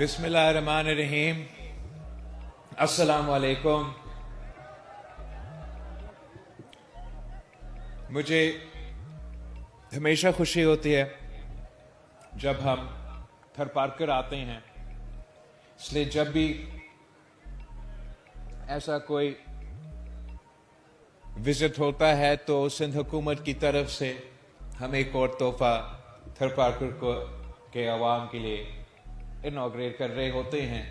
بسم اللہ الرحمن الرحیم. السلام علیکم. مجھے ہمیشہ خوشی ہوتی ہے جب ہم تھرپارکر آتے ہیں، اس لیے جب بھی ایسا کوئی وزٹ ہوتا ہے تو سندھ حکومت کی طرف سے ہم ایک اور تحفہ تھرپارکر کے عوام کے لیے انوگریٹ کر رہے ہوتے ہیں.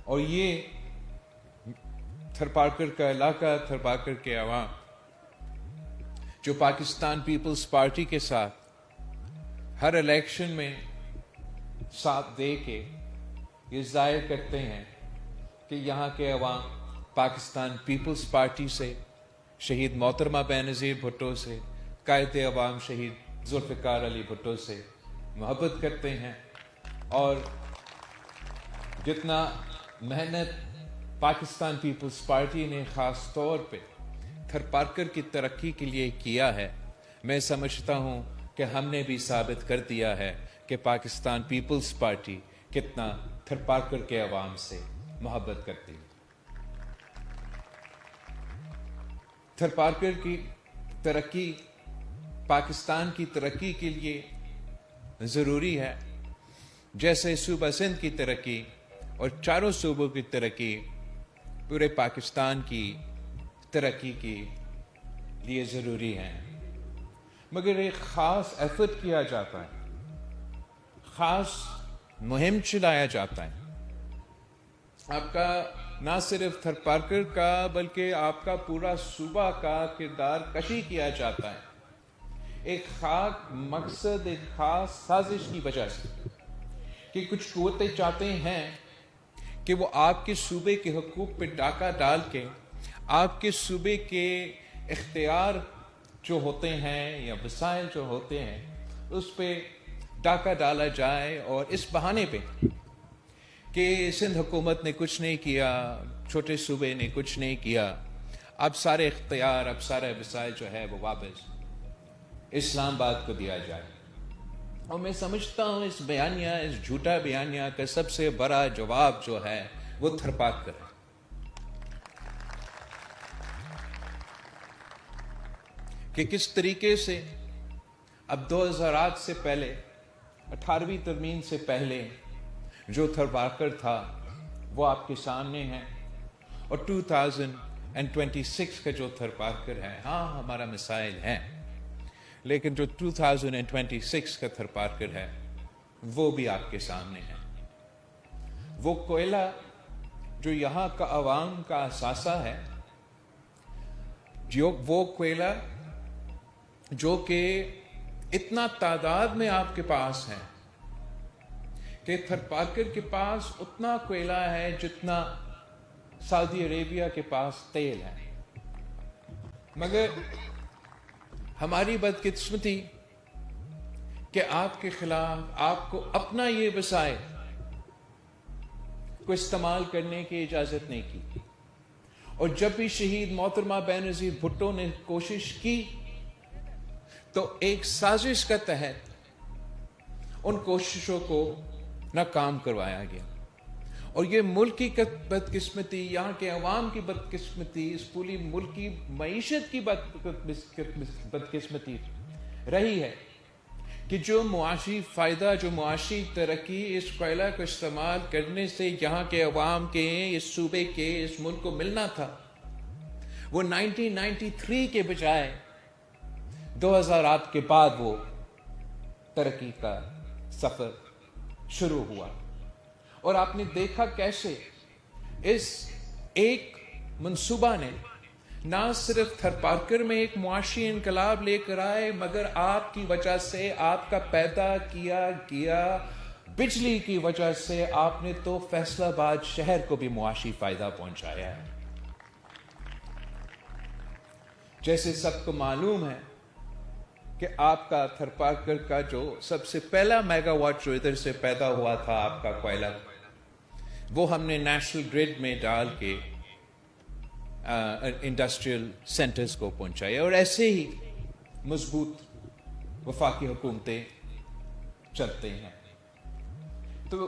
اور یہ تھرپارکر کا علاقہ، تھرپارکر کے عوام جو پاکستان پیپلز پارٹی کے ساتھ ہر الیکشن میں ساتھ دے کے یہ ظاہر کرتے ہیں کہ یہاں کے عوام پاکستان پیپلز پارٹی سے، شہید محترمہ بینظیر بھٹو سے، قائد عوام شہید ذوالفقار علی بھٹو سے محبت کرتے ہیں. اور جتنا محنت پاکستان پیپلز پارٹی نے خاص طور پہ تھرپارکر کی ترقی کے لیے کیا ہے، میں سمجھتا ہوں کہ ہم نے بھی ثابت کر دیا ہے کہ پاکستان پیپلز پارٹی کتنا تھرپارکر کے عوام سے محبت کرتی ہے. تھرپارکر کی ترقی پاکستان کی ترقی کے لیے ضروری ہے، جیسے صوبہ سندھ کی ترقی اور چاروں صوبوں کی ترقی پورے پاکستان کی ترقی کے لیے ضروری ہے. مگر ایک خاص ایفرٹ کیا جاتا ہے، خاص مہم چلایا جاتا ہے. آپ کا نہ صرف تھرپارکر کا بلکہ آپ کا پورا صوبہ کا کردار کشی کیا جاتا ہے ایک خاص مقصد، ایک خاص سازش کی وجہ سے، کہ کچھ قوتیں چاہتے ہیں کہ وہ آپ کے صوبے کے حقوق پہ ڈاکہ ڈال کے آپ کے صوبے کے اختیار جو ہوتے ہیں یا وسائل جو ہوتے ہیں اس پہ ڈاکہ ڈالا جائے، اور اس بہانے پہ کہ سندھ حکومت نے کچھ نہیں کیا، چھوٹے صوبے نے کچھ نہیں کیا، اب سارے اختیار، اب سارے وسائل جو ہے وہ واپس اسلام آباد کو دیا جائے. اور میں سمجھتا ہوں اس بیانیہ، اس جھوٹا بیانیہ کا سب سے بڑا جواب جو ہے وہ تھرپارکر ہے. کہ کس طریقے سے اب 2008 سے پہلے، 18ویں ترمیم سے پہلے جو تھرپارکر تھا وہ آپ کے سامنے ہے، اور 2026 کا جو تھرپارکر ہے، ہاں ہمارا مسائل ہیں، لیکن جو 2026 کا تھرپارکر ہے وہ بھی آپ کے سامنے ہے. وہ کوئلہ جو یہاں کا عوام کا اثاثہ ہے، وہ کوئلہ جو کہ اتنا تعداد میں آپ کے پاس ہے کہ تھرپارکر کے پاس اتنا کوئلہ ہے جتنا سعودی عربیہ کے پاس تیل ہے. مگر ہماری بدقسمتی کہ آپ کے خلاف آپ کو اپنا یہ وسائل کو استعمال کرنے کی اجازت نہیں کی. اور جب بھی شہید محترمہ بینظیر بھٹو نے کوشش کی تو ایک سازش کے تحت ان کوششوں کو ناکام کروایا گیا. اور یہ ملک کی بدقسمتی، یہاں کے عوام کی بدقسمتی، اس پوری ملک کی معیشت کی بدقسمتی رہی ہے کہ جو معاشی فائدہ، جو معاشی ترقی اس کوئلہ کو استعمال کرنے سے یہاں کے عوام کے، اس صوبے کے، اس ملک کو ملنا تھا، وہ 1993 کے بجائے 2008 کے بعد وہ ترقی کا سفر شروع ہوا. اور آپ نے دیکھا کیسے اس ایک منصوبہ نے نہ صرف تھرپارکر میں ایک معاشی انقلاب لے کر آئے، مگر آپ کی وجہ سے، آپ کا پیدا کیا گیا بجلی کی وجہ سے آپ نے تو فیصل آباد شہر کو بھی معاشی فائدہ پہنچایا ہے. جیسے سب کو معلوم ہے کہ آپ کا تھرپارکر کا جو سب سے پہلا میگا واٹ جو ادھر سے پیدا ہوا تھا، آپ کا کوئلہ، وہ ہم نے نیشنل گریڈ میں ڈال کے انڈسٹریل سینٹرز کو پہنچایا. اور ایسے ہی مضبوط وفاقی حکومتیں چلتے ہیں. تو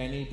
NED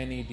NED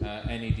NED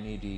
NED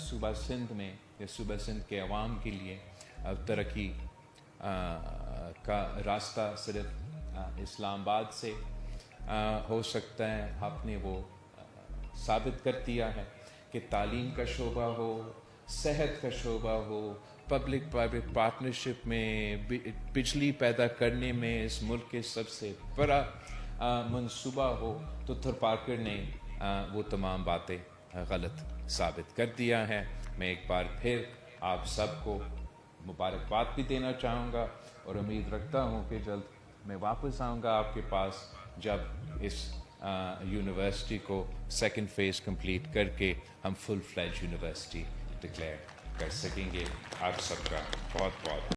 صوبہ سندھ میں یا صوبہ سندھ کے عوام کے لیے ترقی کا راستہ صرف اسلام آباد سے ہو سکتا ہے. آپ نے وہ ثابت کر دیا ہے کہ تعلیم کا شعبہ ہو, صحت کا شعبہ ہو, پبلک پرائیویٹ پارٹنرشپ میں, بجلی پیدا کرنے میں اس ملک کے سب سے بڑا منصوبہ ہو, تو تھرپارکر نے وہ تمام باتیں غلط ثابت کر دیا ہے. میں ایک بار پھر آپ سب کو مبارکباد بھی دینا چاہوں گا اور امید رکھتا ہوں کہ جلد میں واپس آؤں گا آپ کے پاس, جب اس یونیورسٹی کو سیکنڈ فیز کمپلیٹ کر کے ہم فل فلیج یونیورسٹی ڈکلیئر کر سکیں گے. آپ سب کا بہت بہت